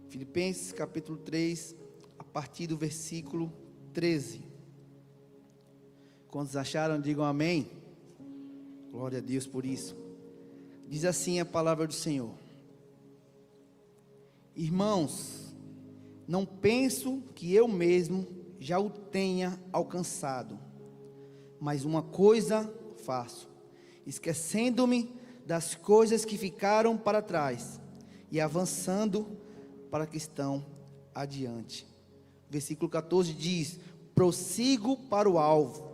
Filipenses capítulo 3, a partir do versículo 13. Quantos acharam, digam amém. Glória a Deus por isso. Diz assim a palavra do Senhor: Irmãos, não penso que eu mesmo já o tenha alcançado, mas uma coisa faço, esquecendo-me das coisas que ficaram para trás e avançando para que estão adiante. Versículo 14 diz: prossigo para o alvo,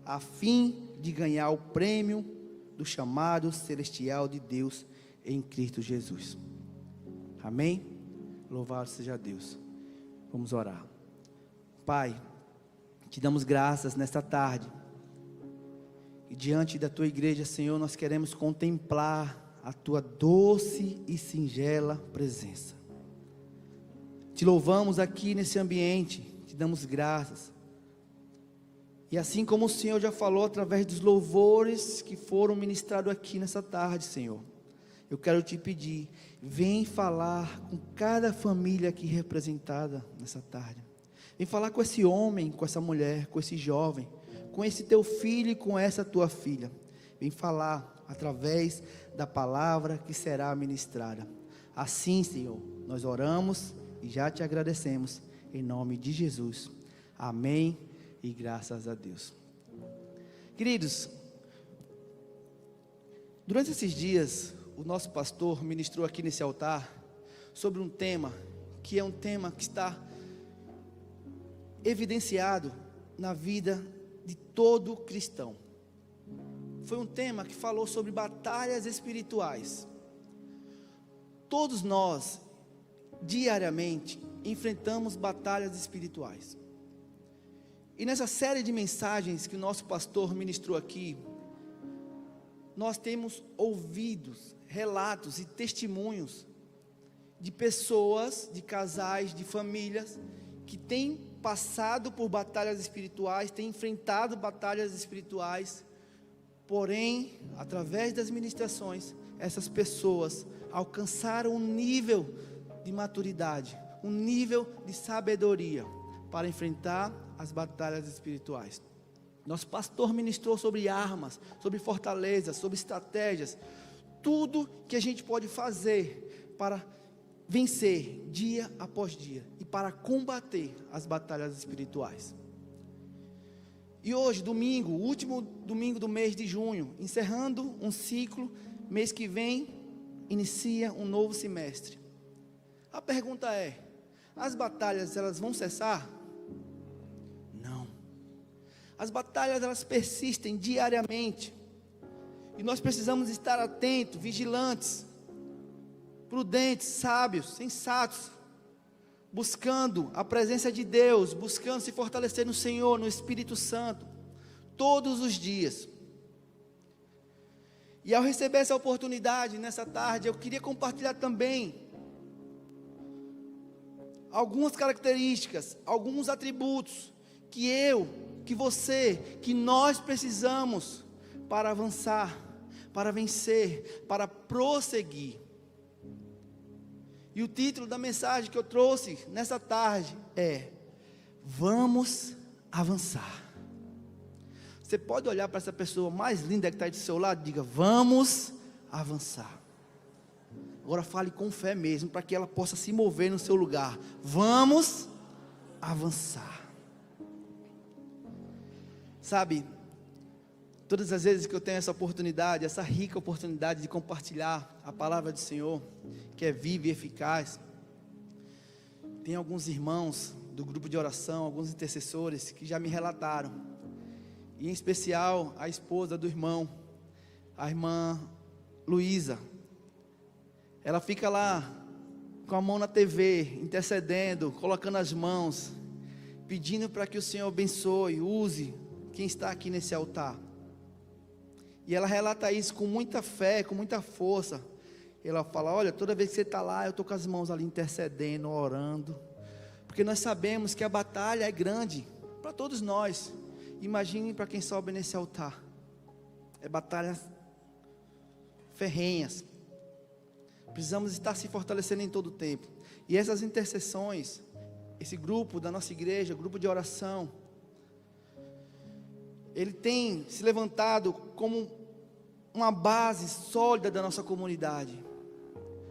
a fim de ganhar o prêmio do chamado celestial de Deus em Cristo Jesus. Amém? Louvado seja Deus. Vamos orar. Pai, te damos graças nesta tarde, e diante da tua igreja, Senhor, nós queremos contemplar a tua doce e singela presença. Te louvamos aqui nesse ambiente, te damos graças. E assim como o Senhor já falou através dos louvores que foram ministrados aqui nessa tarde, Senhor, eu quero te pedir, vem falar com cada família aqui representada nessa tarde. Vem falar com esse homem, com essa mulher, com esse jovem, com esse teu filho e com essa tua filha. Vem falar através da palavra que será ministrada. Assim, Senhor, nós oramos e já te agradecemos, em nome de Jesus. Amém e graças a Deus. Queridos, durante esses dias, o nosso pastor ministrou aqui nesse altar sobre um tema, que é um tema que está evidenciado na vida de todo cristão. Foi um tema que falou sobre batalhas espirituais. Todos nós, diariamente, enfrentamos batalhas espirituais. E nessa série de mensagens que o nosso pastor ministrou aqui, nós temos ouvidos, relatos e testemunhos de pessoas, de casais, de famílias que têm passado por batalhas espirituais, têm enfrentado batalhas espirituais, porém, através das ministrações, essas pessoas alcançaram um nível de maturidade, um nível de sabedoria para enfrentar as batalhas espirituais. Nosso pastor ministrou sobre armas, sobre fortalezas, sobre estratégias, tudo que a gente pode fazer para vencer dia após dia e para combater as batalhas espirituais. E hoje, domingo, o último domingo do mês de junho, encerrando um ciclo, mês que vem inicia um novo semestre. A pergunta é: as batalhas elas vão cessar? Não. As batalhas elas persistem diariamente. E nós precisamos estar atentos, vigilantes, prudentes, sábios, sensatos, buscando a presença de Deus, buscando se fortalecer no Senhor, no Espírito Santo, todos os dias. E ao receber essa oportunidade nessa tarde, eu queria compartilhar também algumas características, alguns atributos que eu, que você, que nós precisamos para avançar, para vencer, para prosseguir. E o título da mensagem que eu trouxe nessa tarde é: vamos avançar. Você pode olhar para essa pessoa mais linda que está aí do seu lado e diga: vamos avançar. Agora fale com fé mesmo, para que ela possa se mover no seu lugar. Vamos avançar. Sabe, todas as vezes que eu tenho essa oportunidade, essa rica oportunidade de compartilhar a palavra do Senhor, que é viva e eficaz, tem alguns irmãos do grupo de oração, alguns intercessores que já me relataram, e em especial a esposa do irmão, a irmã Luísa. Ela fica lá com a mão na TV, intercedendo, colocando as mãos, pedindo para que o Senhor abençoe, use quem está aqui nesse altar. E ela relata isso com muita fé, com muita força. Ela fala: olha, toda vez que você está lá, eu estou com as mãos ali intercedendo, orando, porque nós sabemos que a batalha é grande para todos nós. Imagine para quem sobe nesse altar, é batalhas ferrenhas, Precisamos estar se fortalecendo em todo o tempo. E essas intercessões, esse grupo da nossa igreja, grupo de oração, ele tem se levantado como uma base sólida da nossa comunidade.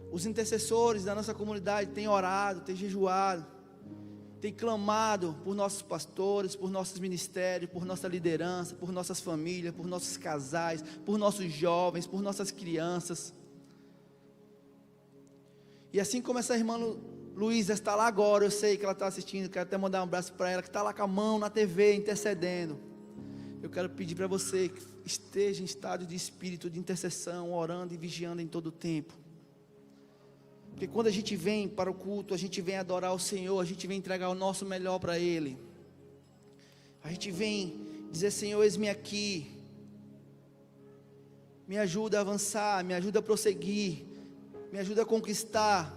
Os intercessores da nossa comunidade têm orado, têm jejuado, têm clamado por nossos pastores, por nossos ministérios, por nossa liderança, por nossas famílias, por nossos casais, por nossos jovens, por nossas crianças. E assim como essa irmã Luísa está lá agora, eu sei que ela está assistindo, quero até mandar um abraço para ela, que está lá com a mão na TV, intercedendo. Eu quero pedir para você que esteja em estado de espírito de intercessão, orando e vigiando em todo o tempo. Porque quando a gente vem para o culto, a gente vem adorar o Senhor, a gente vem entregar o nosso melhor para Ele. A gente vem dizer: Senhor, eis-me aqui. Me ajuda a avançar, me ajuda a prosseguir, me ajuda a conquistar.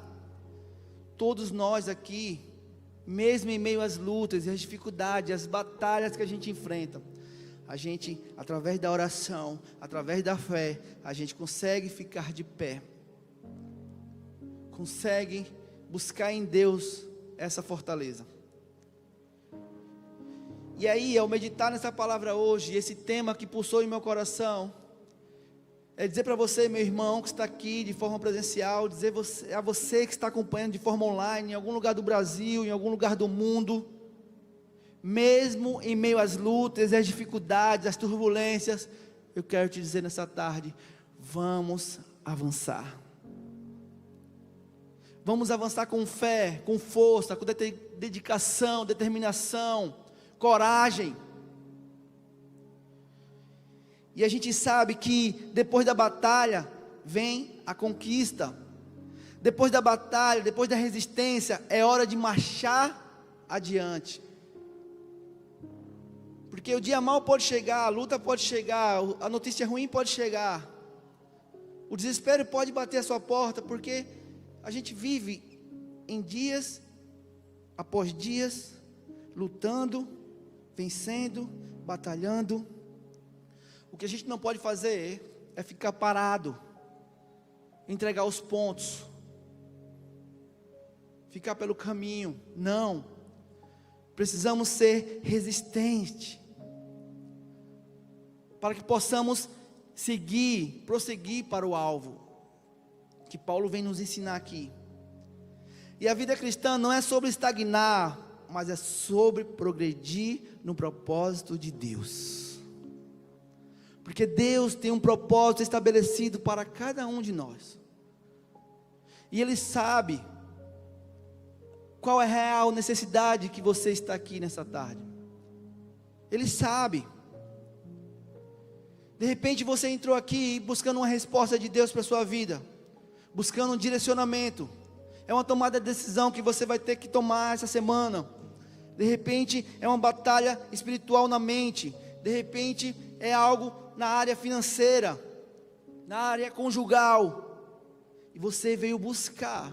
Todos nós aqui, mesmo em meio às lutas e às dificuldades, às batalhas que a gente enfrenta, a gente, através da oração, através da fé, a gente consegue ficar de pé, consegue buscar em Deus essa fortaleza. E aí, ao meditar nessa palavra hoje, esse tema que pulsou em meu coração, é dizer para você, meu irmão, que está aqui de forma presencial, dizer a você que está acompanhando de forma online, em algum lugar do Brasil, em algum lugar do mundo, mesmo em meio às lutas, às dificuldades, às turbulências, eu quero te dizer nessa tarde: vamos avançar. Vamos avançar com fé, com força, com dedicação, determinação, coragem. E a gente sabe que depois da batalha vem a conquista. Depois da batalha, depois da resistência, é hora de marchar adiante. Porque o dia mau pode chegar, a luta pode chegar, a notícia ruim pode chegar, o desespero pode bater a sua porta, porque a gente vive em dias após dias, lutando, vencendo, batalhando. O que a gente não pode fazer é ficar parado, entregar os pontos, ficar pelo caminho. Não, precisamos ser resistentes, para que possamos seguir, prosseguir para o alvo, que Paulo vem nos ensinar aqui. E a vida cristã não é sobre estagnar, mas é sobre progredir no propósito de Deus. Porque Deus tem um propósito estabelecido para cada um de nós. E Ele sabe qual é a real necessidade que você está aqui nessa tarde. Ele sabe. De repente você entrou aqui buscando uma resposta de Deus para a sua vida, buscando um direcionamento. É uma tomada de decisão que você vai ter que tomar essa semana. De repente é uma batalha espiritual na mente. De repente é algo na área financeira, na área conjugal. E você veio buscar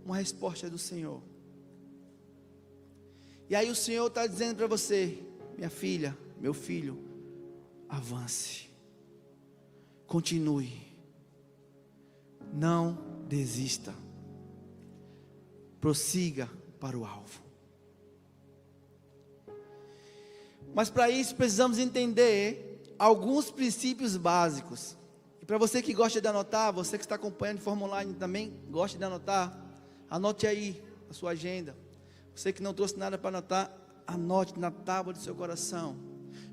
uma resposta do Senhor. E aí o Senhor está dizendo para você: minha filha, meu filho, avance, continue, não desista, prossiga para o alvo. Mas para isso precisamos entender alguns princípios básicos. E para você que gosta de anotar, você que está acompanhando de forma online também gosta de anotar, anote aí a sua agenda. Você que não trouxe nada para anotar, anote na tábua do seu coração,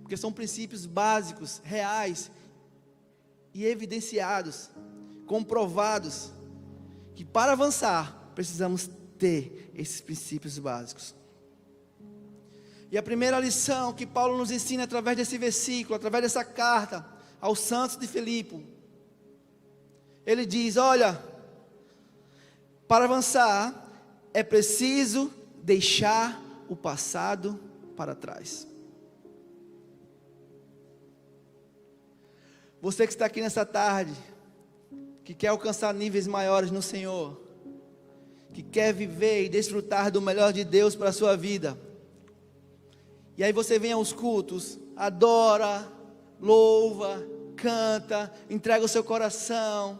porque são princípios básicos, reais e evidenciados, comprovados, que para avançar precisamos ter esses princípios básicos. E a primeira lição que Paulo nos ensina através desse versículo, através dessa carta aos santos de Filipe, ele diz: olha, para avançar é preciso deixar o passado para trás. Você que está aqui nessa tarde, que quer alcançar níveis maiores no Senhor, que quer viver e desfrutar do melhor de Deus para a sua vida, e aí você vem aos cultos, adora, louva, canta, entrega o seu coração,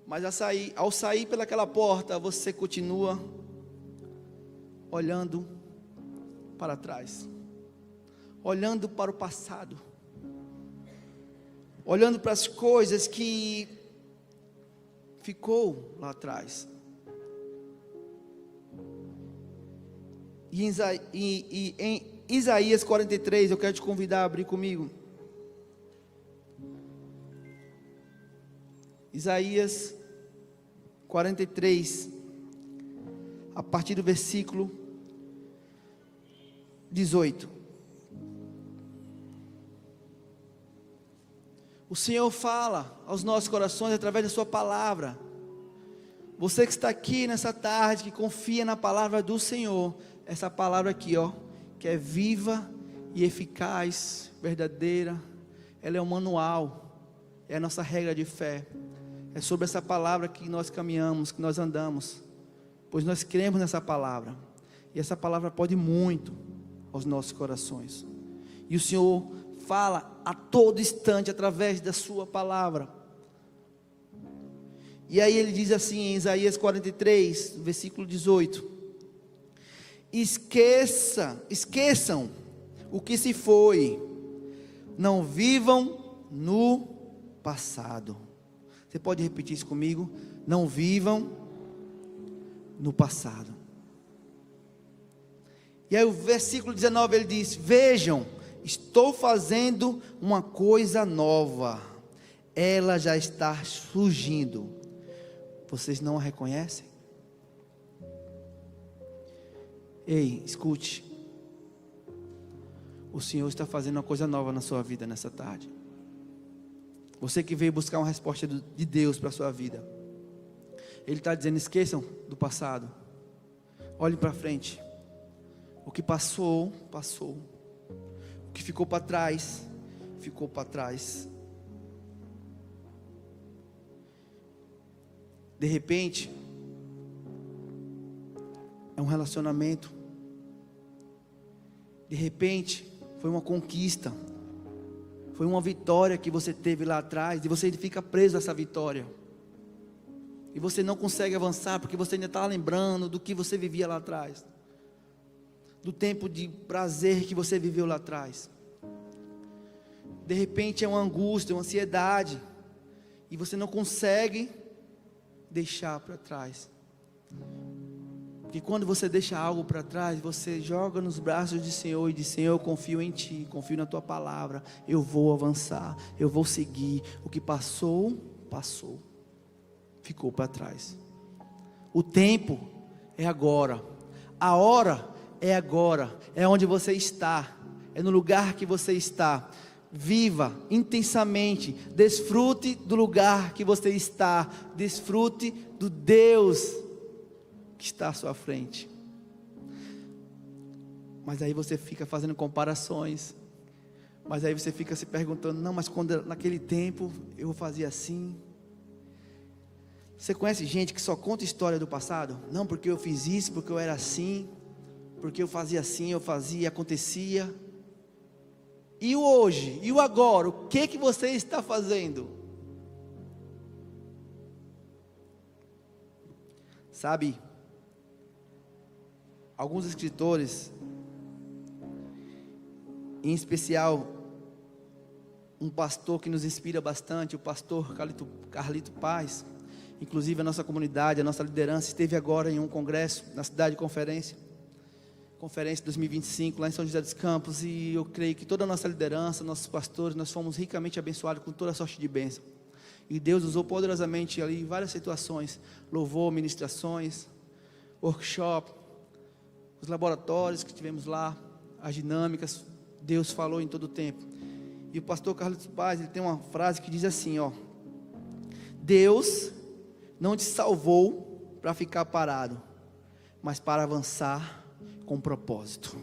Mas ao sair pelaquela porta, você continua olhando para trás, olhando para o passado, olhando para as coisas que ficou lá atrás. E em Isaías 43, eu quero te convidar a abrir comigo. Isaías 43, a partir do versículo 18. O Senhor fala aos nossos corações através da sua palavra. Você que está aqui nessa tarde, que confia na palavra do Senhor, essa palavra aqui, que é viva e eficaz, verdadeira, ela é um manual, é a nossa regra de fé. É sobre essa palavra que nós caminhamos, que nós andamos, pois nós cremos nessa palavra, e essa palavra pode muito aos nossos corações, e o Senhor fala a todo instante através da sua palavra. E aí ele diz assim em Isaías 43, versículo 18: esqueçam o que se foi, não vivam no passado. Você pode repetir isso comigo? Não vivam no passado. E aí o versículo 19 ele diz: vejam, estou fazendo uma coisa nova, ela já está surgindo, vocês não a reconhecem? Ei, escute, o Senhor está fazendo uma coisa nova na sua vida nessa tarde. Você que veio buscar uma resposta de Deus para a sua vida, Ele está dizendo: esqueçam do passado, olhem para frente. O que passou, passou. O que ficou para trás, ficou para trás. De repente, é um relacionamento. De repente, foi uma conquista. Foi uma vitória que você teve lá atrás, e você fica preso a essa vitória. E você não consegue avançar, porque você ainda está lembrando do que você vivia lá atrás. Do tempo de prazer que você viveu lá atrás. De repente é uma angústia, uma ansiedade, e você não consegue deixar para trás. Porque quando você deixa algo para trás, você joga nos braços do Senhor e diz: Senhor, eu confio em Ti, confio na Tua palavra, eu vou avançar, eu vou seguir. O que passou, passou, ficou para trás. O tempo é agora, a hora é agora, é onde você está, é no lugar que você está. Viva intensamente, desfrute do lugar que você está, desfrute do Deus que está à sua frente. Mas aí você fica fazendo comparações, mas aí você fica se perguntando: não, mas quando naquele tempo eu fazia assim. Você conhece gente que só conta história do passado? Não, porque eu fiz isso, porque eu era assim, porque eu fazia assim, eu fazia, acontecia. E o hoje, e o agora, o que você está fazendo? Sabe, alguns escritores, em especial um pastor que nos inspira bastante, o pastor Carlito Paz, inclusive a nossa comunidade, a nossa liderança esteve agora em um congresso na cidade de Conferência 2025, lá em São José dos Campos, e eu creio que toda a nossa liderança, nossos pastores, nós fomos ricamente abençoados com toda a sorte de bênção, e Deus usou poderosamente ali várias situações, louvor, ministrações, workshop, os laboratórios que tivemos lá, as dinâmicas, Deus falou em todo o tempo. E o pastor Carlos Paz, ele tem uma frase que diz assim, Deus não te salvou para ficar parado, mas para avançar com propósito.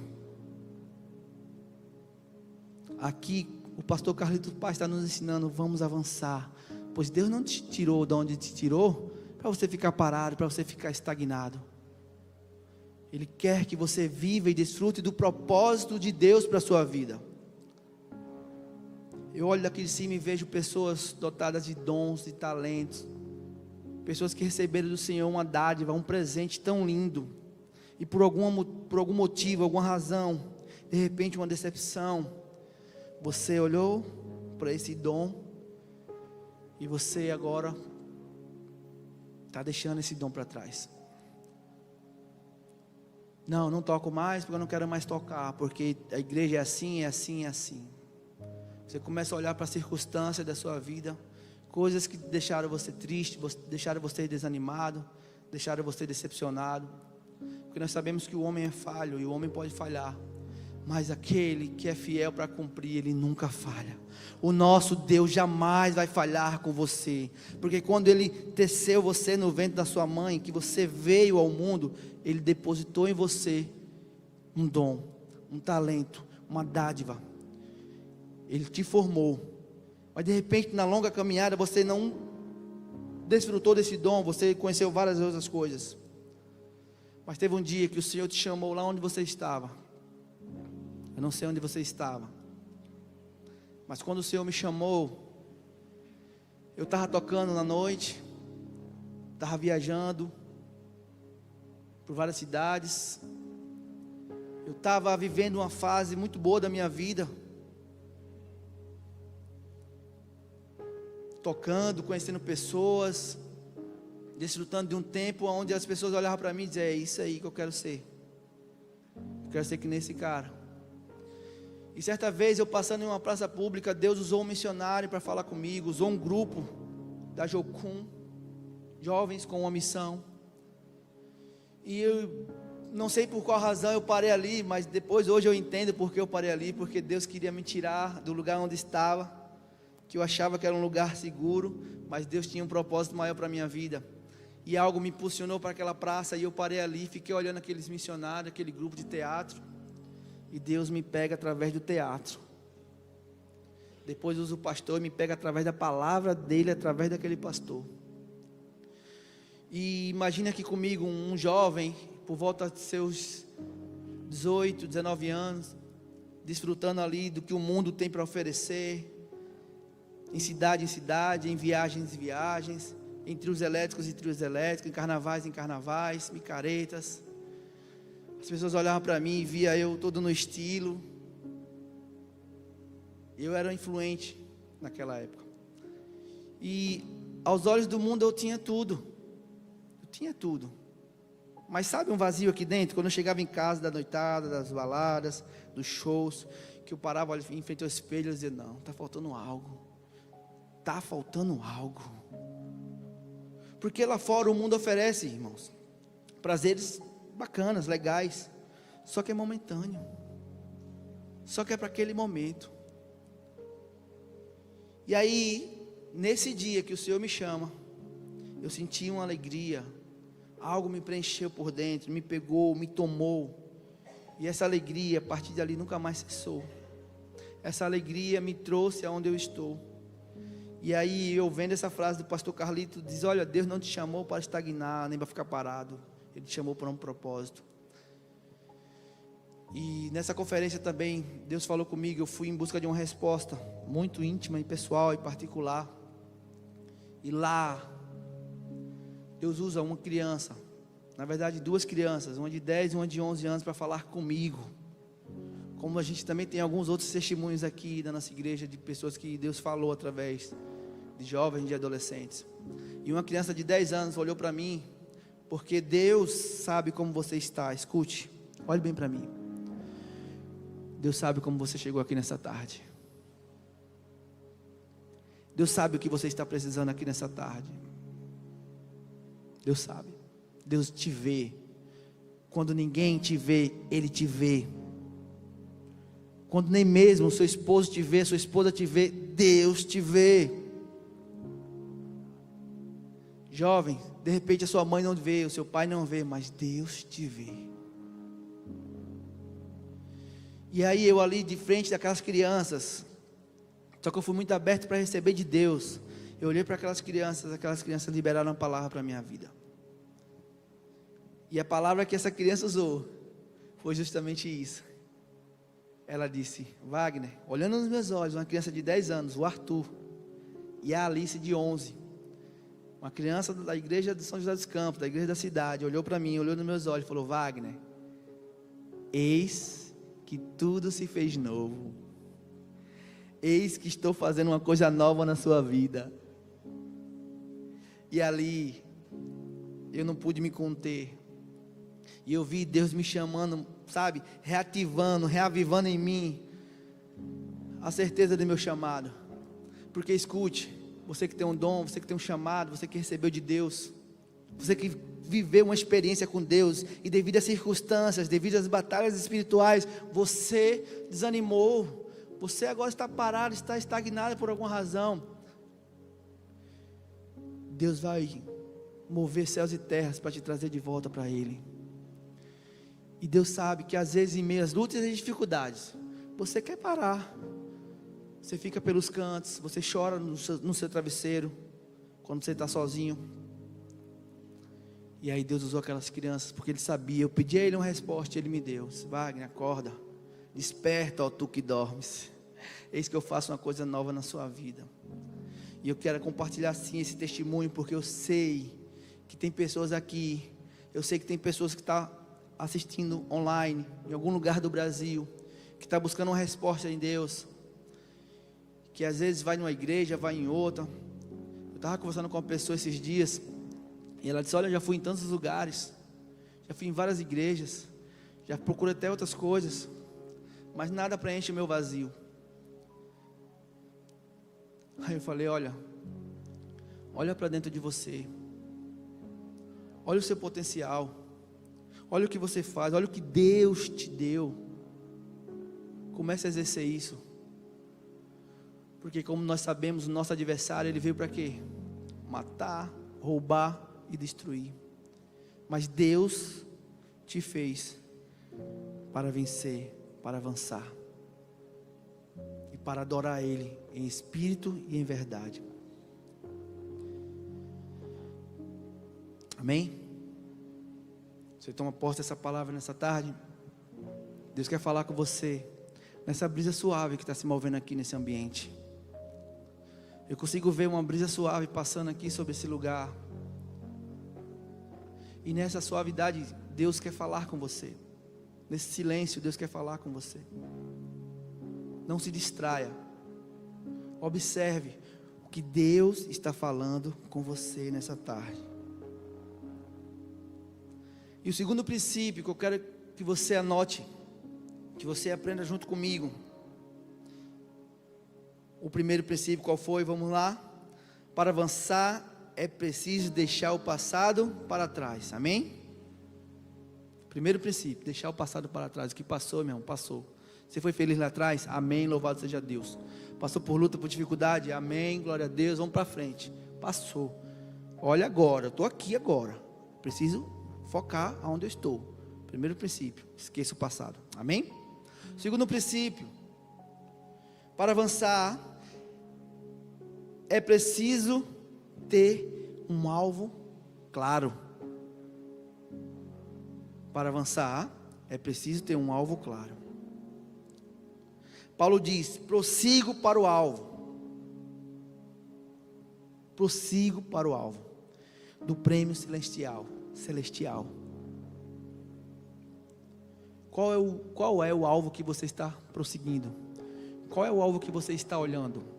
Aqui o pastor Carlito Paz está nos ensinando: vamos avançar, pois Deus não te tirou de onde te tirou para você ficar parado, para você ficar estagnado. Ele quer que você viva e desfrute do propósito de Deus para a sua vida. Eu olho daqui de cima e vejo pessoas dotadas de dons e talentos, Pessoas que receberam do Senhor uma dádiva, um presente tão lindo, e por algum motivo, alguma razão, de repente uma decepção, você olhou para esse dom, e você agora está deixando esse dom para trás. Não toco mais porque eu não quero mais tocar, porque a igreja é assim, é assim, é assim. Você começa a olhar para a circunstância da sua vida, coisas que deixaram você triste, deixaram você desanimado, deixaram você decepcionado, porque nós sabemos que o homem é falho e o homem pode falhar, mas aquele que é fiel para cumprir, ele nunca falha. O nosso Deus jamais vai falhar com você, porque quando Ele teceu você no ventre da sua mãe, que você veio ao mundo, Ele depositou em você um dom, um talento, uma dádiva. Ele te formou, mas de repente na longa caminhada você não desfrutou desse dom, você conheceu várias outras coisas, mas teve um dia que o Senhor te chamou lá onde você estava. Eu não sei onde você estava, mas quando o Senhor me chamou, eu estava tocando na noite, estava viajando por várias cidades, eu estava vivendo uma fase muito boa da minha vida, tocando, conhecendo pessoas, desfrutando de um tempo onde as pessoas olhavam para mim e diziam: é isso aí que eu quero ser, que nem esse cara. E certa vez eu passando em uma praça pública, Deus usou um missionário para falar comigo, usou um grupo da Jocum, jovens com uma missão, e eu não sei por qual razão eu parei ali, mas depois hoje eu entendo porque eu parei ali, porque Deus queria me tirar do lugar onde estava, que eu achava que era um lugar seguro, mas Deus tinha um propósito maior para a minha vida, e algo me impulsionou para aquela praça, e eu parei ali, fiquei olhando aqueles missionários, aquele grupo de teatro, e Deus me pega através do teatro. Depois usa o pastor e me pega através da palavra dele, através daquele pastor. E imagine aqui comigo um jovem, por volta de seus 18, 19 anos, desfrutando ali do que o mundo tem para oferecer, em cidade, em viagens, em trios elétricos e trios elétricos, em carnavais, micaretas. As pessoas olhavam para mim e via eu todo no estilo. Eu era influente naquela época. E aos olhos do mundo eu tinha tudo. Mas sabe um vazio aqui dentro? Quando eu chegava em casa da noitada, das baladas, dos shows, que eu parava ali em frente ao espelho e dizia: não, está faltando algo. Porque lá fora o mundo oferece, irmãos, prazeres bacanas, legais, só que é momentâneo, só que é para aquele momento. E aí, nesse dia que o Senhor me chama, eu senti uma alegria, algo me preencheu por dentro, me pegou, me tomou, e essa alegria, a partir dali, nunca mais cessou. Essa alegria me trouxe aonde eu estou. E aí, eu vendo essa frase do pastor Carlito, diz: olha, Deus não te chamou para estagnar, nem para ficar parado, Ele te chamou para um propósito. E nessa conferência também, Deus falou comigo, eu fui em busca de uma resposta, muito íntima e pessoal e particular. E lá, Deus usa uma criança, na verdade 2 crianças, uma de 10 e uma de 11 anos, para falar comigo. Como a gente também tem alguns outros testemunhos aqui da nossa igreja, de pessoas que Deus falou através de jovens, de adolescentes. E uma criança de 10 anos olhou para mim, porque Deus sabe como você está. Escute, olhe bem para mim. Deus sabe como você chegou aqui nessa tarde. Deus sabe o que você está precisando aqui nessa tarde. Deus sabe. Deus te vê. Quando ninguém te vê, Ele te vê. Quando nem mesmo seu esposo te vê, sua esposa te vê, Deus te vê. Jovem, de repente a sua mãe não vê, o seu pai não vê, mas Deus te vê. E aí eu ali de frente daquelas crianças, só que eu fui muito aberto para receber de Deus. Eu olhei para aquelas crianças liberaram a palavra para a minha vida. E a palavra que essa criança usou foi justamente isso. Ela disse: Wagner, olhando nos meus olhos, uma criança de 10 anos, o Arthur, e a Alice de 11, Uma criança da igreja de São José dos Campos, da igreja da cidade, olhou para mim, olhou nos meus olhos e falou: Wagner, eis que tudo se fez novo. Eis que estou fazendo uma coisa nova na sua vida. E ali, eu não pude me conter. E eu vi Deus me chamando, sabe, reativando, reavivando em mim a certeza do meu chamado. Porque escute, você que tem um dom, você que tem um chamado, você que recebeu de Deus, você que viveu uma experiência com Deus, e devido às circunstâncias, devido às batalhas espirituais, você desanimou, você agora está parado, está estagnado por alguma razão. Deus vai mover céus e terras para te trazer de volta para Ele. E Deus sabe que às vezes em meio às lutas e dificuldades, você quer parar. Você fica pelos cantos, você chora no seu travesseiro, quando você está sozinho. E aí Deus usou aquelas crianças, porque Ele sabia, eu pedi a Ele uma resposta e Ele me deu. Wagner, acorda, desperta, ó tu que dormes. Eis que eu faço uma coisa nova na sua vida. E eu quero compartilhar sim esse testemunho, porque eu sei que tem pessoas aqui, eu sei que tem pessoas que estão assistindo online, em algum lugar do Brasil, que está buscando uma resposta em Deus, que às vezes vai numa igreja, vai em outra. Eu estava conversando com uma pessoa esses dias, e ela disse: olha, eu já fui em tantos lugares, já fui em várias igrejas, já procurei até outras coisas, mas nada preenche o meu vazio. Aí eu falei: olha para dentro de você, olha o seu potencial, olha o que você faz, olha o que Deus te deu, comece a exercer isso. Porque como nós sabemos, o nosso adversário, ele veio para quê? Matar, roubar e destruir. Mas Deus te fez para vencer, para avançar e para adorar Ele em espírito e em verdade. Amém? Você toma posse dessa palavra nessa tarde? Deus quer falar com você nessa brisa suave que está se movendo aqui nesse ambiente. Eu consigo ver uma brisa suave passando aqui sobre esse lugar. E nessa suavidade, Deus quer falar com você. Nesse silêncio, Deus quer falar com você. Não se distraia. Observe o que Deus está falando com você nessa tarde. E o segundo princípio que eu quero que você anote, que você aprenda junto comigo. O primeiro princípio qual foi? Vamos lá. Para avançar é preciso deixar o passado para trás. Amém? Primeiro princípio, deixar o passado para trás. O que passou, meu irmão, passou. Você foi feliz lá atrás? Amém, louvado seja Deus. Passou por luta, por dificuldade? Amém, glória a Deus, vamos para frente. Passou. Olha agora, eu estou aqui agora. Preciso focar aonde eu estou. Primeiro princípio, esqueça o passado. Amém? Segundo princípio, para avançar é preciso ter um alvo claro. Para avançar é preciso ter um alvo claro. Paulo diz: prossigo para o alvo. Prossigo para o alvo do prêmio celestial. Qual é o alvo que você está prosseguindo? Qual é o alvo que você está olhando?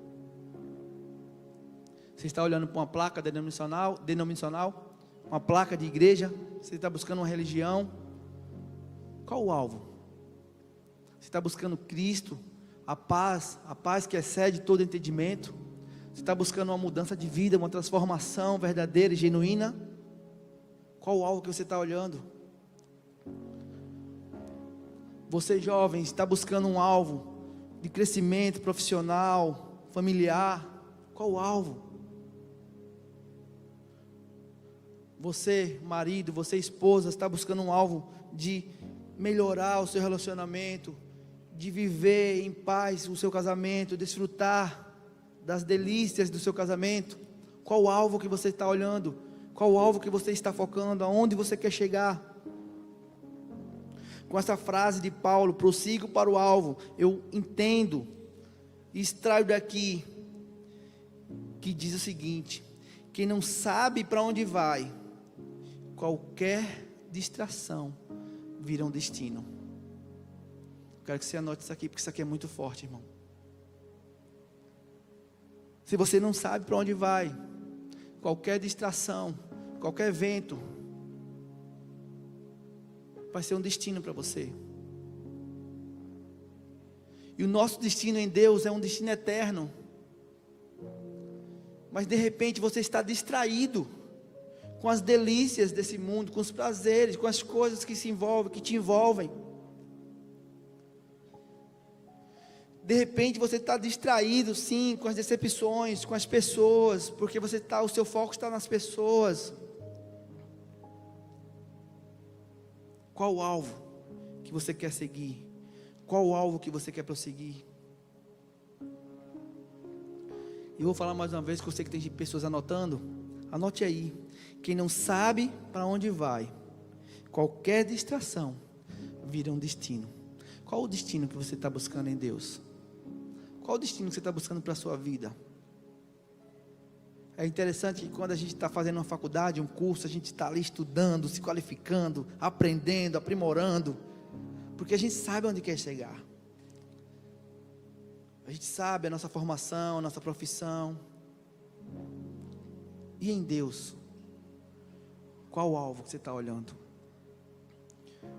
Você está olhando para uma placa denominacional, uma placa de igreja? Você está buscando uma religião? Qual o alvo? Você está buscando Cristo, a paz que excede todo entendimento? Você está buscando uma mudança de vida, uma transformação verdadeira e genuína? Qual o alvo que você está olhando? Você jovem está buscando um alvo de crescimento profissional, familiar? Qual o alvo? Você marido, você esposa, está buscando um alvo de melhorar o seu relacionamento, de viver em paz o seu casamento, desfrutar das delícias do seu casamento? Qual o alvo que você está olhando? Qual o alvo que você está focando? Aonde você quer chegar? Com essa frase de Paulo, prossigo para o alvo, eu entendo e extraio daqui, que diz o seguinte: Quem não sabe para onde vai, qualquer distração vira um destino. Quero que você anote isso aqui, porque isso aqui é muito forte, irmão. Se você não sabe para onde vai, qualquer distração, qualquer evento, vai ser um destino para você. E o nosso destino em Deus é um destino eterno. Mas de repente você está distraído com as delícias desse mundo, com os prazeres, com as coisas que te envolvem. De repente você está distraído, sim, com as decepções, com as pessoas, porque o seu foco está nas pessoas. Qual o alvo que você quer seguir? Qual o alvo que você quer prosseguir? Eu vou falar mais uma vez, que eu sei que tem pessoas anotando. Anote aí. Quem não sabe para onde vai, qualquer distração vira um destino. Qual o destino que você está buscando em Deus? Qual o destino que você está buscando para a sua vida? É interessante que quando a gente está fazendo uma faculdade, um curso, a gente está ali estudando, se qualificando, aprendendo, aprimorando, porque a gente sabe onde quer chegar. A gente sabe a nossa formação, a nossa profissão. E em Deus, qual o alvo que você está olhando?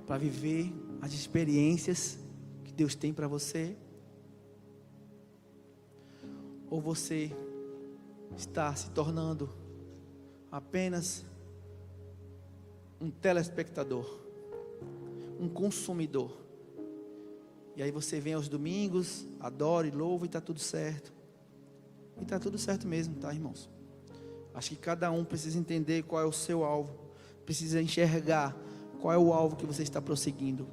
Para viver as experiências que Deus tem para você? Ou você está se tornando apenas um telespectador, um consumidor? E aí você vem aos domingos, adora e louva e está tudo certo. E está tudo certo mesmo, tá, irmãos? Acho que cada um precisa entender qual é o seu alvo, precisa enxergar qual é o alvo que você está prosseguindo.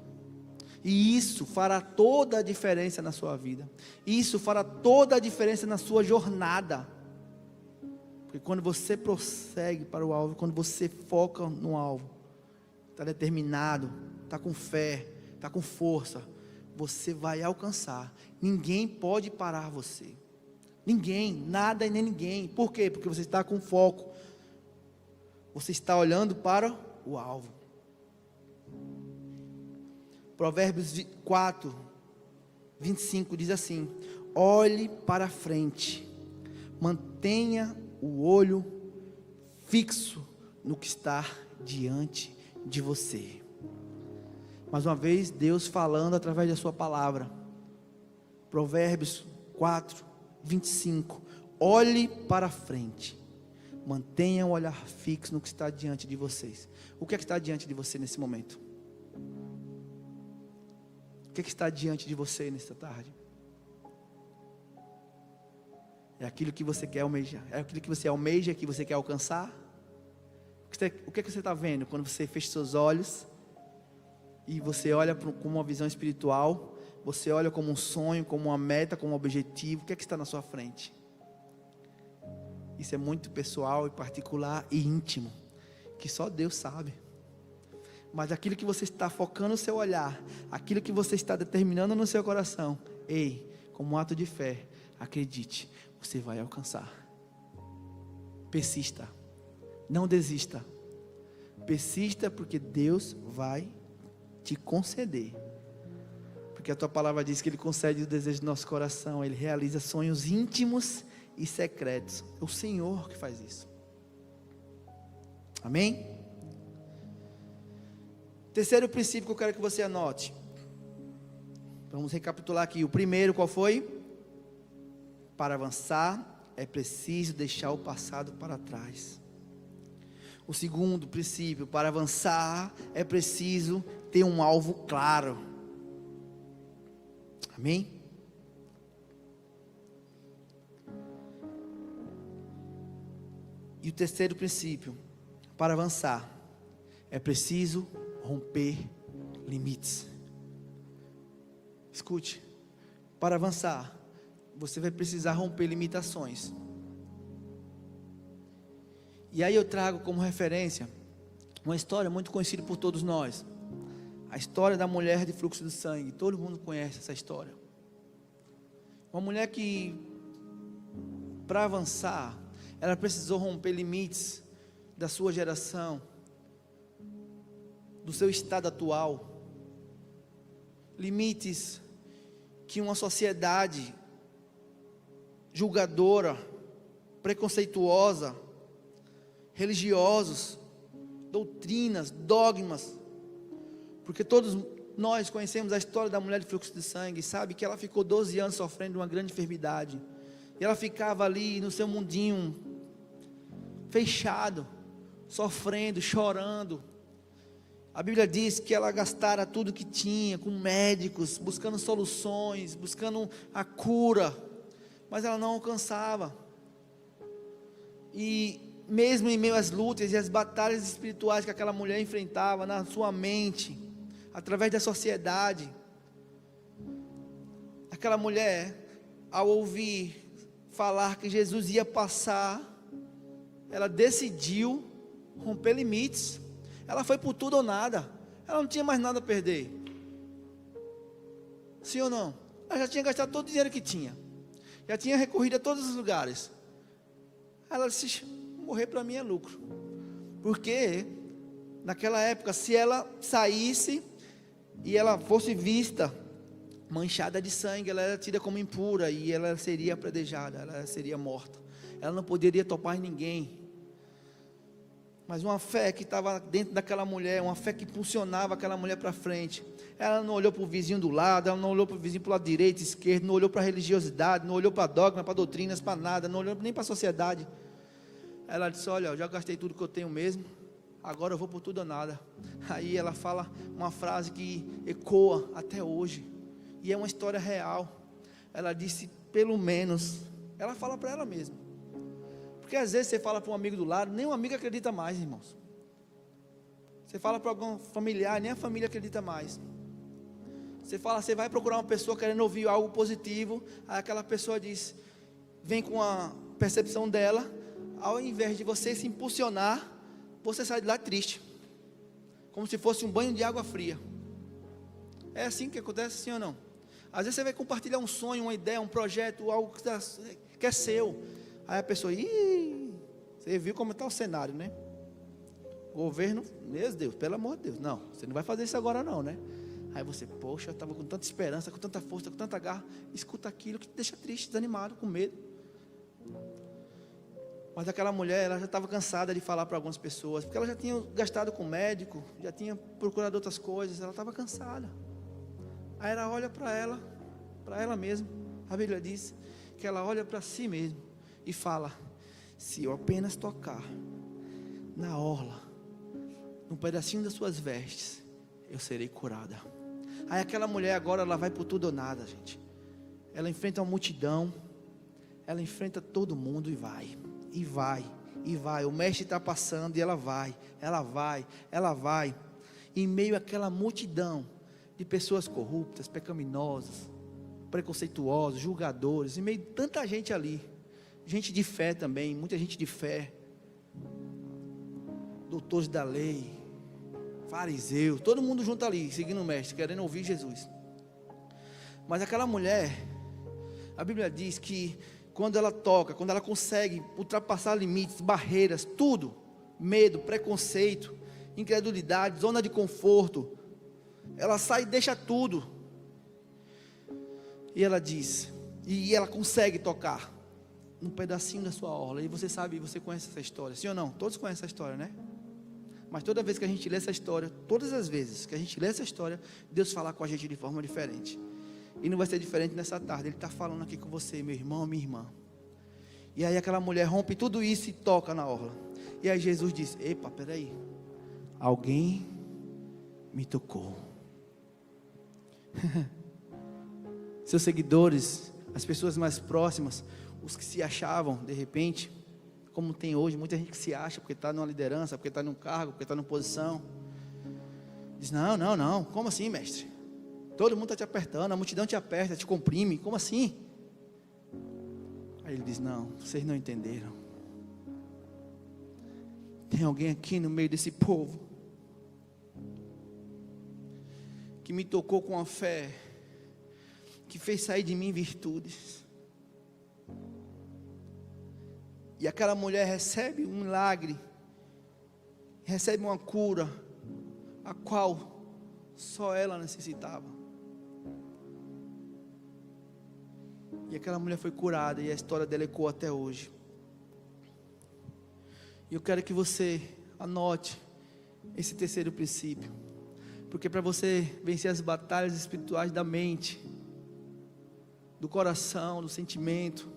E isso fará toda a diferença na sua vida. Isso fará toda a diferença na sua jornada. Porque quando você prossegue para o alvo, quando você foca no alvo, está determinado, está com fé, está com força, você vai alcançar. Ninguém pode parar você. Ninguém, nada e nem ninguém. Por quê? Porque você está com foco. Você está olhando para o alvo. Provérbios 4, 25 diz assim: olhe para frente, mantenha o olho fixo no que está diante de você. Mais uma vez, Deus falando através da sua palavra. Provérbios 4, 25. Olhe para frente, mantenha o olhar fixo no que está diante de vocês. O que é que está diante de você nesse momento? O que é que está diante de você nesta tarde? É aquilo que você quer almejar? É aquilo que você almeja, que você quer alcançar? O que é que você está vendo quando você fecha seus olhos e você olha com uma visão espiritual? Você olha como um sonho, como uma meta, como um objetivo? O que é que está na sua frente? Isso é muito pessoal e particular e íntimo, que só Deus sabe. Mas aquilo que você está focando o seu olhar, aquilo que você está determinando no seu coração, como um ato de fé, acredite, você vai alcançar. Persista, não desista. Persista, porque Deus vai te conceder. Porque a tua palavra diz que Ele concede o desejo do nosso coração, Ele realiza sonhos íntimos e secretos. É o Senhor que faz isso. Amém? Terceiro princípio que eu quero que você anote. Vamos recapitular aqui. O primeiro, qual foi? Para avançar, é preciso deixar o passado para trás. O segundo princípio, para avançar, é preciso ter um alvo claro. Amém? E o terceiro princípio, para avançar, é preciso romper limites. Escute, para avançar, você vai precisar romper limitações. E aí eu trago como referência uma história muito conhecida por todos nós. A história da mulher de fluxo de sangue. Todo mundo conhece essa história. Uma mulher que, para avançar, Ela precisou romper limites da sua geração, do seu estado atual. Limites que uma sociedade julgadora, preconceituosa, religiosos, doutrinas, dogmas, porque todos nós conhecemos a história da mulher de fluxo de sangue, sabe que ela ficou 12 anos sofrendo uma grande enfermidade, e ela ficava ali no seu mundinho, fechado, sofrendo, chorando. A Bíblia diz que ela gastara tudo que tinha, com médicos, buscando soluções, buscando a cura, mas ela não alcançava. E mesmo em meio às lutas e às batalhas espirituais que aquela mulher enfrentava na sua mente, através da sociedade, aquela mulher, ao ouvir falar que Jesus ia passar, ela decidiu romper limites. Ela foi por tudo ou nada. Ela não tinha mais nada a perder. Sim ou não? Ela já tinha gastado todo o dinheiro que tinha, já tinha recorrido a todos os lugares. Ela disse: morrer para mim é lucro. Porque naquela época, se ela saísse e ela fosse vista manchada de sangue, ela era tida como impura e ela seria apedrejada, ela seria morta. Ela não poderia topar ninguém. Mas uma fé que estava dentro daquela mulher, uma fé que impulsionava aquela mulher para frente. Ela não olhou para o vizinho do lado, ela não olhou para o vizinho para o lado direito, esquerdo, não olhou para a religiosidade, não olhou para dogma, para doutrinas, para nada, não olhou nem para a sociedade. Ela disse: olha, eu já gastei tudo que eu tenho mesmo, agora eu vou por tudo ou nada. Aí ela fala uma frase que ecoa até hoje, e é uma história real. Ela disse: pelo menos, ela fala para ela mesma. Porque às vezes você fala para um amigo do lado, nem um amigo acredita mais, irmãos. Você fala para algum familiar, nem a família acredita mais. Você fala, você vai procurar uma pessoa querendo ouvir algo positivo, aí aquela pessoa diz, vem com a percepção dela, ao invés de você se impulsionar, você sai de lá triste, como se fosse um banho de água fria. É assim que acontece, sim ou não? Às vezes você vai compartilhar um sonho, uma ideia, um projeto, algo que é seu. Aí a pessoa, você viu como está o cenário, né? Governo, meu Deus, pelo amor de Deus, não, você não vai fazer isso agora não, né? Aí você, poxa, eu estava com tanta esperança, com tanta força, com tanta garra, escuta aquilo que te deixa triste, desanimado, com medo. Mas aquela mulher, ela já estava cansada de falar para algumas pessoas, porque ela já tinha gastado com médico, já tinha procurado outras coisas, ela estava cansada. Aí ela olha para ela mesma, a Bíblia diz que ela olha para si mesma e fala: se eu apenas tocar na orla, num pedacinho das suas vestes, eu serei curada. Aí aquela mulher agora, ela vai por tudo ou nada, gente. Ela enfrenta uma multidão, ela enfrenta todo mundo e vai, e vai, e vai. O mestre está passando e ela vai, ela vai, ela vai. Em meio àquela multidão de pessoas corruptas, pecaminosas, preconceituosos, julgadores, em meio de tanta gente ali, gente de fé também, muita gente de fé, doutores da lei, fariseus, todo mundo junto ali, seguindo o mestre, querendo ouvir Jesus. Mas aquela mulher, a Bíblia diz que quando ela toca, quando ela consegue ultrapassar limites, barreiras, tudo, medo, preconceito, incredulidade, zona de conforto, ela sai e deixa tudo, e ela diz, e ela consegue tocar num pedacinho da sua orla. E você sabe, você conhece essa história, sim ou não? Todos conhecem essa história, né? Mas toda vez que a gente lê essa história, todas as vezes que a gente lê essa história, Deus fala com a gente de forma diferente. E não vai ser diferente nessa tarde. Ele está falando aqui com você, meu irmão, minha irmã. E aí aquela mulher rompe tudo isso e toca na orla. E aí Jesus diz: epa, peraí, alguém me tocou. Seus seguidores, as pessoas mais próximas, os que se achavam de repente, como tem hoje, muita gente que se acha porque está numa liderança, porque está num cargo, porque está numa posição, diz: não, como assim, mestre? Todo mundo está te apertando, a multidão te aperta, te comprime, como assim? Aí ele diz: não, vocês não entenderam. Tem alguém aqui no meio desse povo que me tocou com a fé, que fez sair de mim virtudes. E aquela mulher recebe um milagre, recebe uma cura, a qual só ela necessitava. E aquela mulher foi curada, e a história dela ecoa até hoje. E eu quero que você anote esse terceiro princípio, porque para você vencer as batalhas espirituais da mente, do coração, do sentimento,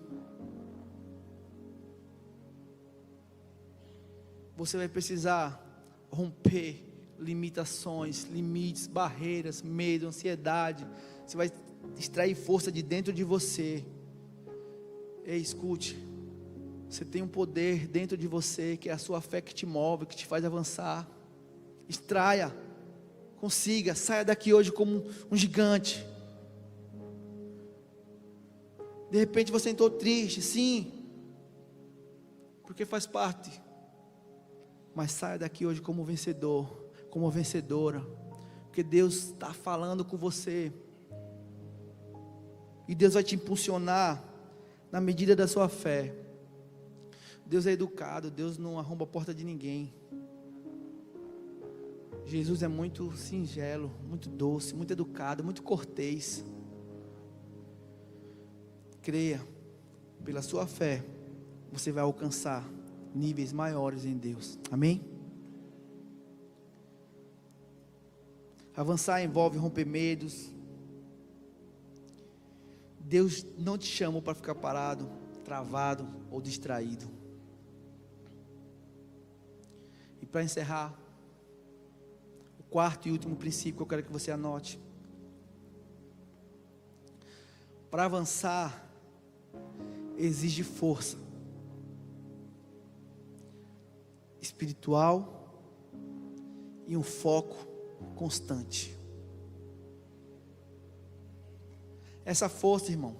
você vai precisar romper limitações, limites, barreiras, medo, ansiedade. Você vai extrair força de dentro de você. Ei, escute, você tem um poder dentro de você, que é a sua fé que te move, que te faz avançar. Extraia, consiga, saia daqui hoje como um gigante. De repente você entrou triste, sim, porque faz parte, mas saia daqui hoje como vencedor, como vencedora, porque Deus está falando com você, e Deus vai te impulsionar na medida da sua fé. Deus é educado, Deus não arromba a porta de ninguém. Jesus é muito singelo, muito doce, muito educado, muito cortês. Creia, pela sua fé, você vai alcançar níveis maiores em Deus, amém? Avançar envolve romper medos. Deus não te chamou para ficar parado, travado ou distraído. E para encerrar, o quarto e último princípio que eu quero que você anote: para avançar exige força espiritual e um foco constante. Essa força, irmão,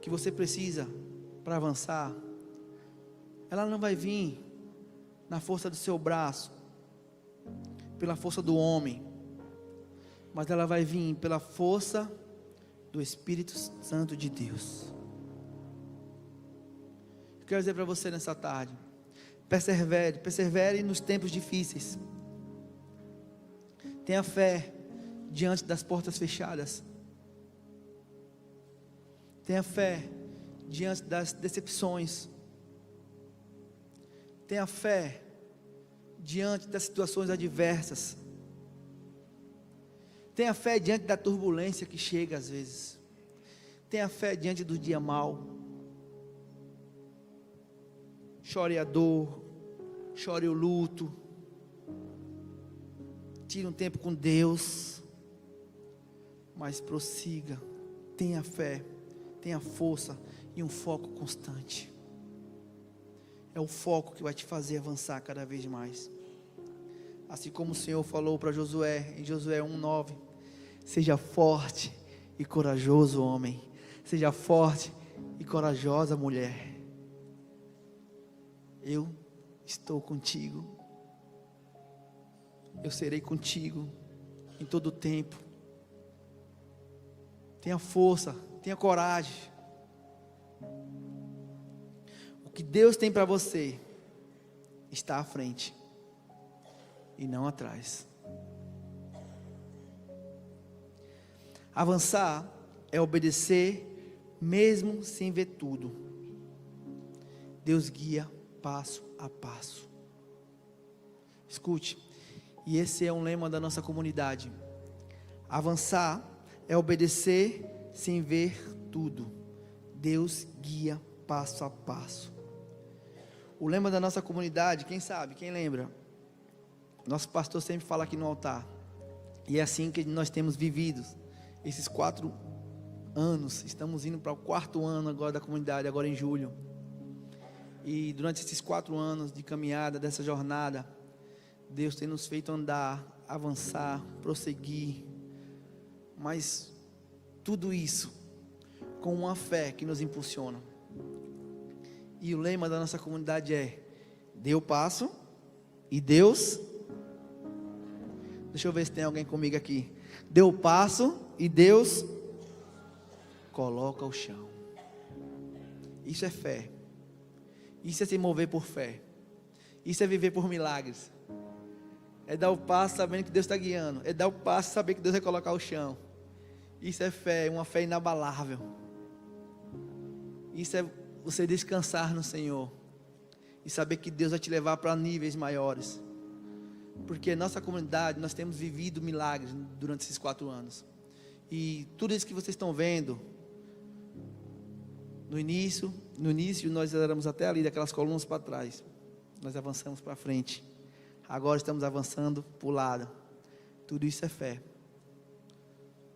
que você precisa para avançar, ela não vai vir na força do seu braço, pela força do homem, mas ela vai vir pela força do Espírito Santo de Deus. Eu quero dizer para você nessa tarde: persevere nos tempos difíceis. Tenha fé diante das portas fechadas. Tenha fé diante das decepções. Tenha fé diante das situações adversas. Tenha fé diante da turbulência que chega às vezes. Tenha fé diante do dia mau. Chore a dor, chore o luto. Tire um tempo com Deus, mas prossiga. Tenha fé, tenha força e um foco constante. É o foco que vai te fazer avançar cada vez mais. Assim como o Senhor falou para Josué, em Josué 1:9: seja forte e corajoso, homem. Seja forte e corajosa, mulher. Eu estou contigo. Eu serei contigo em todo o tempo. Tenha força, tenha coragem. O que Deus tem para você está à frente e não atrás. Avançar é obedecer mesmo sem ver tudo. Deus guia passo a passo. Escute, e esse é um lema da nossa comunidade: avançar é obedecer sem ver tudo. Deus guia passo a passo. O lema da nossa comunidade, quem sabe, quem lembra? Nosso pastor sempre fala aqui no altar, e é assim que nós temos vivido esses 4 anos. Estamos indo para o 4º ano agora da comunidade, agora em julho. E durante esses 4 anos de caminhada, dessa jornada, Deus tem nos feito andar, avançar, prosseguir. Mas tudo isso com uma fé que nos impulsiona. E o lema da nossa comunidade é: dê o passo e Deus... Deixa eu ver se tem alguém comigo aqui. Dê o passo e Deus coloca o chão. Isso é fé. Isso é se mover por fé. Isso é viver por milagres. É dar o passo sabendo que Deus está guiando. É dar o passo sabendo que Deus vai colocar o chão. Isso é fé, uma fé inabalável. Isso é você descansar no Senhor. E saber que Deus vai te levar para níveis maiores. Porque nossa comunidade, nós temos vivido milagres durante esses 4 anos. E tudo isso que vocês estão vendo, no início nós éramos até ali, daquelas colunas para trás. Nós avançamos para frente. Agora estamos avançando para o lado. Tudo isso é fé.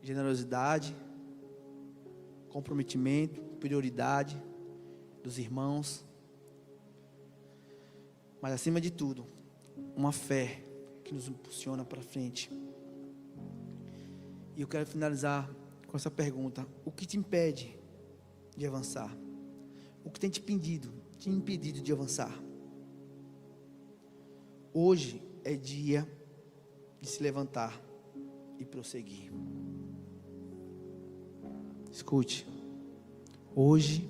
Generosidade, comprometimento, prioridade dos irmãos. Mas acima de tudo, uma fé que nos impulsiona para frente. E eu quero finalizar com essa pergunta: o que te impede de avançar? O que tem te impedido de avançar? Hoje é dia de se levantar e prosseguir. Escute, hoje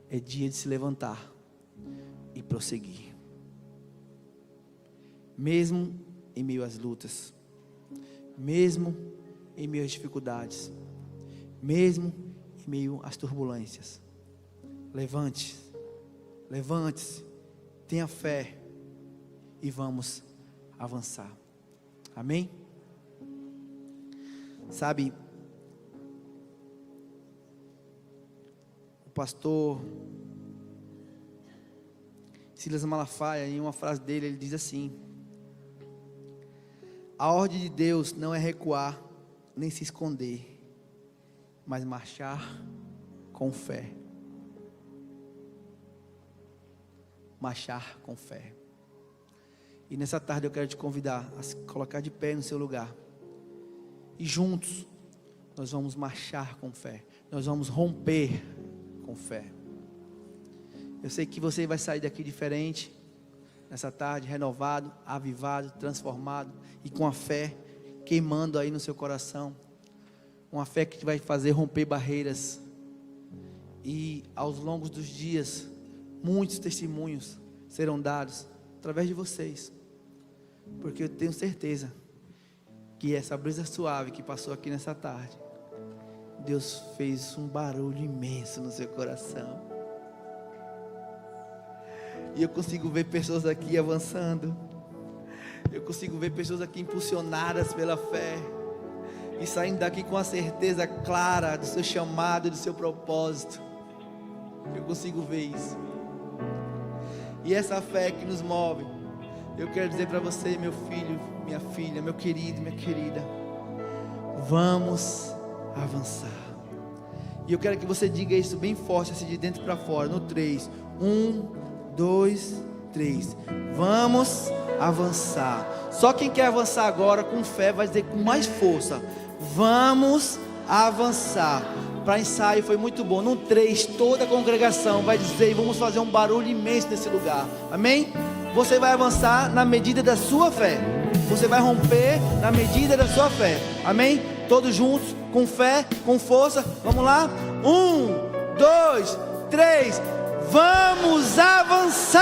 é dia de se levantar e prosseguir. Mesmo em meio às lutas, mesmo em meio às dificuldades, mesmo em meio às turbulências, levante-se, tenha fé e vamos avançar. Amém? Sabe, o pastor Silas Malafaia, em uma frase dele, ele diz assim: a ordem de Deus não é recuar nem se esconder, mas marchar com fé. Marchar com fé. E nessa tarde eu quero te convidar a se colocar de pé no seu lugar. E juntos nós vamos marchar com fé. Nós vamos romper com fé. Eu sei que você vai sair daqui diferente nessa tarde, renovado, avivado, transformado e com a fé queimando aí no seu coração. Uma fé que vai fazer romper barreiras. E aos longos dos dias, muitos testemunhos serão dados através de vocês. Porque eu tenho certeza que essa brisa suave que passou aqui nessa tarde, Deus fez um barulho imenso no seu coração. E eu consigo ver pessoas aqui avançando. Eu consigo ver pessoas aqui impulsionadas pela fé. E saindo daqui com a certeza clara do seu chamado, do seu propósito. Eu consigo ver isso. E essa fé que nos move, eu quero dizer para você, meu filho, minha filha, meu querido, minha querida, vamos avançar. E eu quero que você diga isso bem forte, assim, de dentro para fora, no 3. 1, 2, 3. Vamos avançar. Só quem quer avançar agora com fé vai dizer com mais força: vamos avançar. Para ensaio foi muito bom. No 3, toda a congregação vai dizer, e vamos fazer um barulho imenso nesse lugar. Amém? Você vai avançar na medida da sua fé. Você vai romper na medida da sua fé. Amém? Todos juntos, com fé, com força. Vamos lá? 1, 2, 3. Vamos avançar!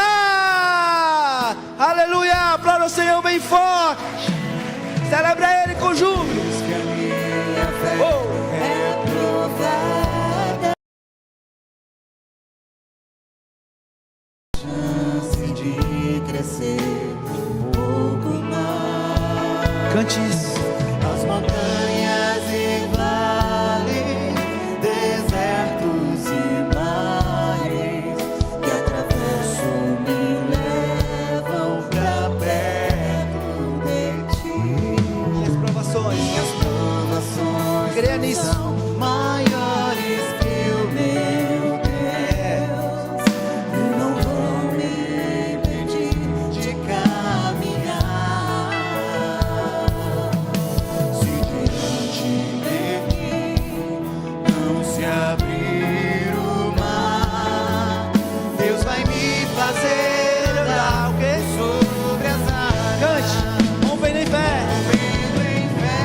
Aleluia! Aplauda o Senhor bem forte. Celebra Ele com júbilo. Oh. Um pouco mais. Cante isso. As montanhas e vales, desertos e mares que atravesso me levam pra perto de ti. Minhas provações, creia nisso. São maiores que o meu Deus. Não vão me impedir de caminhar. Se diante de mim não se abrir o mar, Deus vai me fazer andar o quê? Sobre as águas. Cante. Rompendo em fé. Rompendo em fé.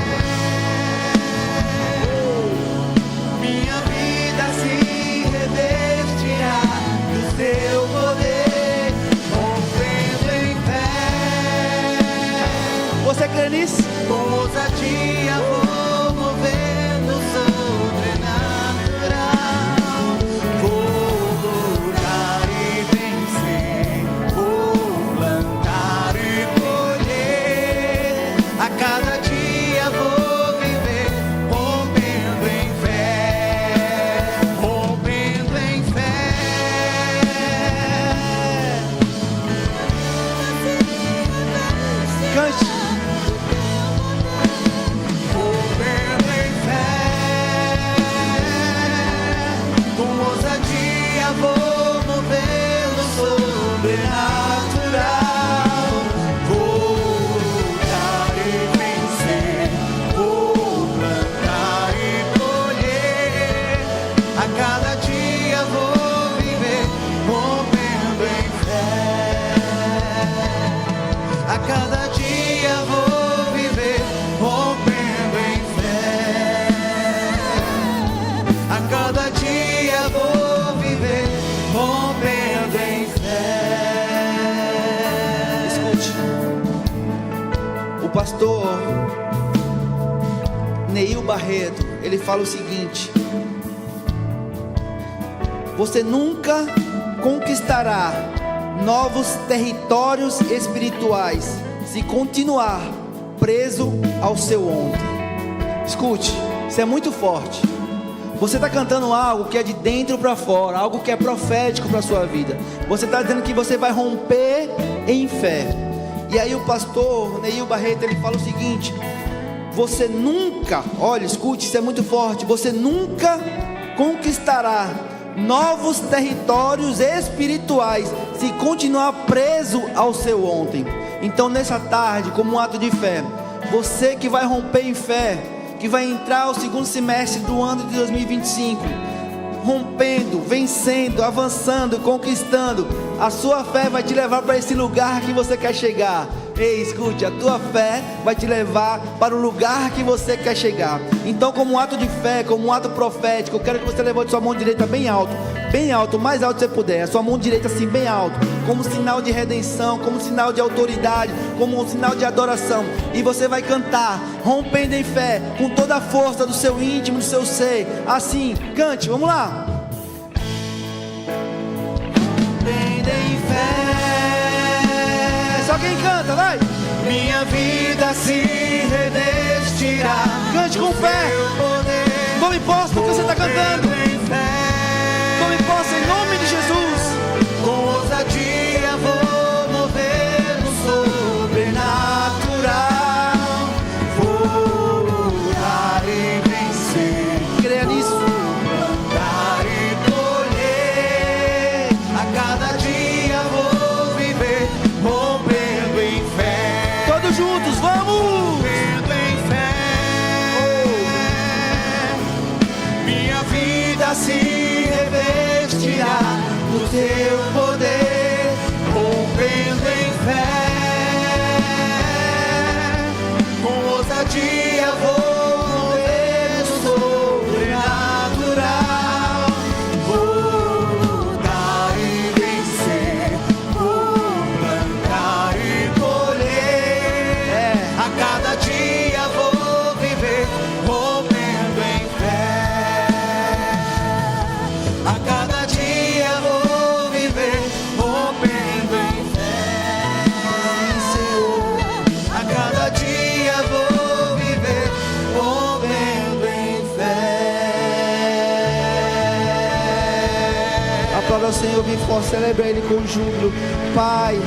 Neil Barreto, ele fala o seguinte: você nunca conquistará novos territórios espirituais se continuar preso ao seu ontem. Escute, isso é muito forte. Você está cantando algo que é de dentro para fora, algo que é profético para a sua vida. Você está dizendo que você vai romper em fé. E aí o pastor Neil Barreto, ele fala o seguinte: você nunca, olha, escute, isso é muito forte, você nunca conquistará novos territórios espirituais se continuar preso ao seu ontem. Então nessa tarde, como um ato de fé, você que vai romper em fé, que vai entrar ao segundo semestre do ano de 2025, rompendo, vencendo, avançando, conquistando, a sua fé vai te levar para esse lugar que você quer chegar. Ei, escute, a tua fé vai te levar para o lugar que você quer chegar. Então, como um ato de fé, como um ato profético, eu quero que você levante sua mão direita bem alto, o mais alto que você puder, a sua mão direita assim bem alto, como sinal de redenção, como sinal de autoridade, como um sinal de adoração. E você vai cantar, rompendo em fé, com toda a força do seu íntimo, do seu ser. Assim, cante, vamos lá. Rompendo em fé. Só quem canta, vai. Minha vida se revestirá. Cante com fé. Tome posse do que você está cantando. Tome posse em nome de Jesus. Com ousadia vou mover no sobrenatural. Vou lutar e vencer. Creia nisso. Plantar e colher. A cada dia vou viver rompendo em fé. Todos juntos, vamos. Rompendo em fé. Minha vida se revestirá do teu poder, rompendo em fé. Com ousadia vou mover o sobrenatural. Vou lutar e vencer, vou plantar e colher. A cada dia vou viver rompendo em fé. A cada dia vou viver rompendo em fé, Senhor. A cada dia vou viver rompendo em fé. Aplauda o Senhor bem forte, celebra Ele com júbilo. Pai,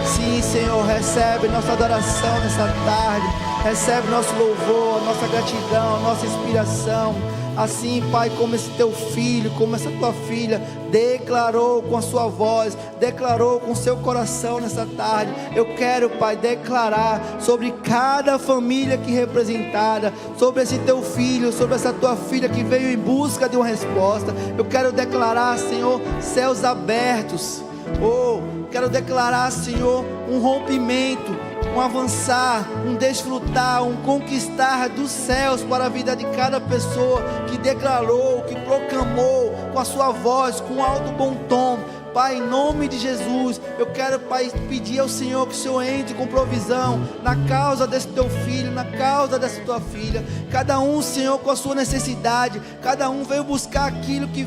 sim, Senhor, recebe nossa adoração nessa tarde, recebe nosso louvor, nossa gratidão, nossa inspiração. Assim, Pai, como esse teu filho, como essa tua filha declarou com a sua voz, declarou com o seu coração nessa tarde, eu quero, Pai, declarar sobre cada família aqui representada, sobre esse teu filho, sobre essa tua filha que veio em busca de uma resposta. Eu quero declarar, Senhor, céus abertos. Quero declarar, Senhor, um rompimento, um avançar, um desfrutar, um conquistar dos céus para a vida de cada pessoa que declarou, que proclamou com a sua voz, com alto bom tom. Pai, em nome de Jesus, eu quero, Pai, pedir ao Senhor que o Senhor entre com provisão na causa desse teu filho, na causa dessa tua filha. Cada um, Senhor, com a sua necessidade. Cada um veio buscar aquilo que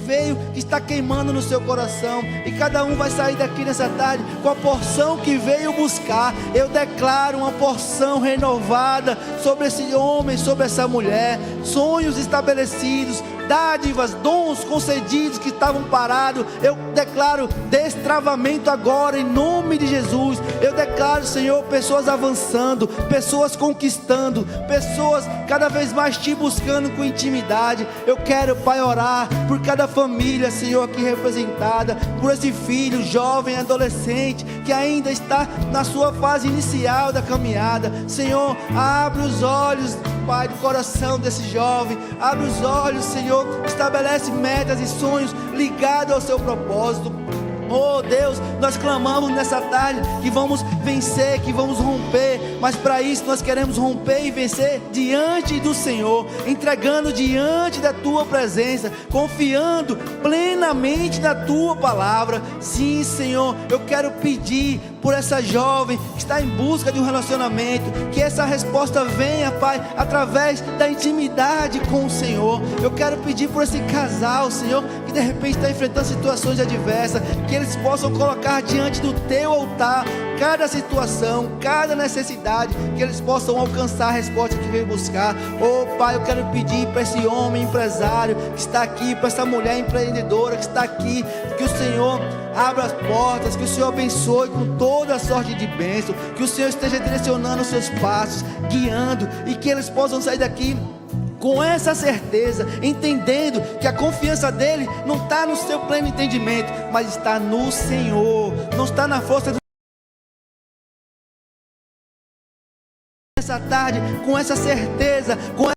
está queimando no seu coração. E cada um vai sair daqui nessa tarde com a porção que veio buscar. Eu declaro uma porção renovada sobre esse homem, sobre essa mulher. Sonhos estabelecidos, dádivas, dons concedidos que estavam parados. Eu declaro destravamento agora em nome de Jesus. Eu declaro, Senhor, pessoas avançando, pessoas conquistando, pessoas cada vez mais te buscando com intimidade. Eu quero, Pai, orar por cada família, Senhor, aqui representada, por esse filho jovem, adolescente que ainda está na sua fase inicial da caminhada. Senhor, abre os olhos, Pai, do coração desse jovem. Abre os olhos, Senhor, estabelece metas e sonhos ligados ao seu propósito. Oh Deus, nós clamamos nessa tarde que vamos vencer, que vamos romper, mas para isso nós queremos romper e vencer diante do Senhor, entregando diante da Tua presença, confiando plenamente na Tua palavra. Sim, Senhor, eu quero pedir por essa jovem que está em busca de um relacionamento, que essa resposta venha, Pai, através da intimidade com o Senhor. Eu quero pedir por esse casal, Senhor, que de repente está enfrentando situações adversas, que eles possam colocar diante do Teu altar cada situação, cada necessidade, que eles possam alcançar a resposta que veio buscar. Oh Pai, eu quero pedir para esse homem empresário que está aqui, para essa mulher empreendedora que está aqui, que o Senhor abra as portas, que o Senhor abençoe com toda a sorte de bênção, que o Senhor esteja direcionando os seus passos, guiando, e que eles possam sair daqui com essa certeza, entendendo que a confiança dele não está no seu pleno entendimento, mas está no Senhor, não está na força do... Essa tarde, com essa certeza, com